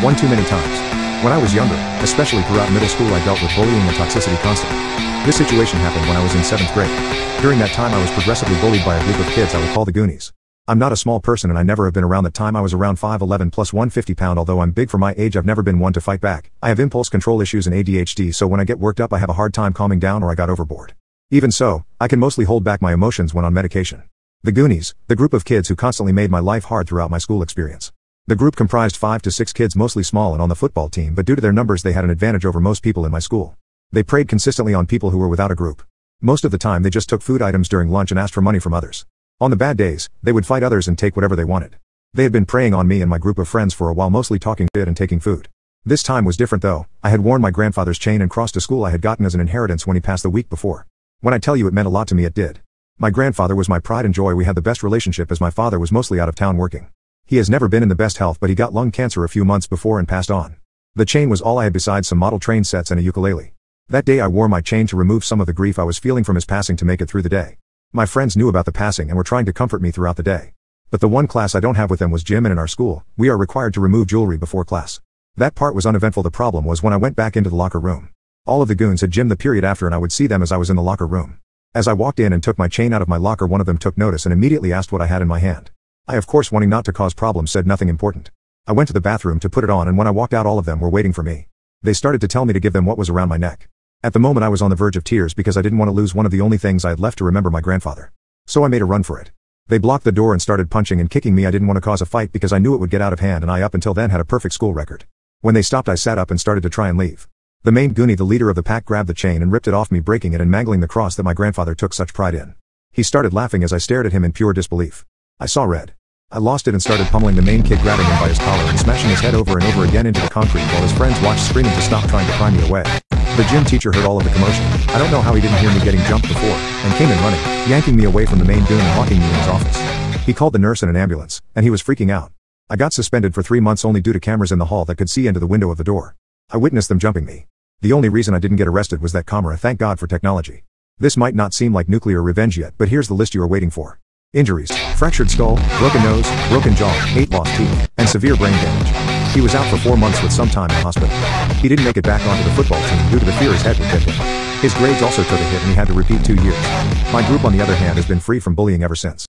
One too many times. When I was younger, especially throughout middle school, I dealt with bullying and toxicity constantly. This situation happened when I was in 7th grade. During that time I was progressively bullied by a group of kids I would call the Goonies. I'm not a small person and I never have been around that time. I was around 5'11 plus 150 pound. Although I'm big for my age, I've never been one to fight back. I have impulse control issues and ADHD, so when I get worked up I have a hard time calming down or I got overboard. Even so, I can mostly hold back my emotions when on medication. The Goonies, the group of kids who constantly made my life hard throughout my school experience. The group comprised 5 to 6 kids, mostly small and on the football team, but due to their numbers they had an advantage over most people in my school. They preyed consistently on people who were without a group. Most of the time they just took food items during lunch and asked for money from others. On the bad days, they would fight others and take whatever they wanted. They had been preying on me and my group of friends for a while, mostly talking shit and taking food. This time was different though. I had worn my grandfather's chain and crossed to school I had gotten as an inheritance when he passed the week before. When I tell you it meant a lot to me, it did. My grandfather was my pride and joy. We had the best relationship as my father was mostly out of town working. He has never been in the best health, but he got lung cancer a few months before and passed on. The chain was all I had besides some model train sets and a ukulele. That day I wore my chain to remove some of the grief I was feeling from his passing to make it through the day. My friends knew about the passing and were trying to comfort me throughout the day. But the one class I don't have with them was gym, and in our school, we are required to remove jewelry before class. That part was uneventful. The problem was when I went back into the locker room. All of the goons had gym the period after and I would see them as I was in the locker room. As I walked in and took my chain out of my locker, one of them took notice and immediately asked what I had in my hand. I, of course, wanting not to cause problems, said nothing important. I went to the bathroom to put it on, and when I walked out all of them were waiting for me. They started to tell me to give them what was around my neck. At the moment I was on the verge of tears because I didn't want to lose one of the only things I had left to remember my grandfather. So I made a run for it. They blocked the door and started punching and kicking me. I didn't want to cause a fight because I knew it would get out of hand, and I up until then had a perfect school record. When they stopped I sat up and started to try and leave. The main Goonie, the leader of the pack, grabbed the chain and ripped it off me, breaking it and mangling the cross that my grandfather took such pride in. He started laughing as I stared at him in pure disbelief. I saw red. I lost it and started pummeling the main kid, grabbing him by his collar and smashing his head over and over again into the concrete while his friends watched, screaming to stop trying to pry me away. The gym teacher heard all of the commotion. I don't know how he didn't hear me getting jumped before, and came in running, yanking me away from the main goon and locking me in his office. He called the nurse and an ambulance, and he was freaking out. I got suspended for 3 months only due to cameras in the hall that could see into the window of the door. I witnessed them jumping me. The only reason I didn't get arrested was that camera. Thank God for technology. This might not seem like nuclear revenge yet, but here's the list you are waiting for. Injuries: fractured skull, broken nose, broken jaw, 8 lost teeth, and severe brain damage. He was out for 4 months with some time in hospital. He didn't make it back onto the football team due to the fear his head would hit him. His grades also took a hit and he had to repeat 2 years. My group on the other hand has been free from bullying ever since.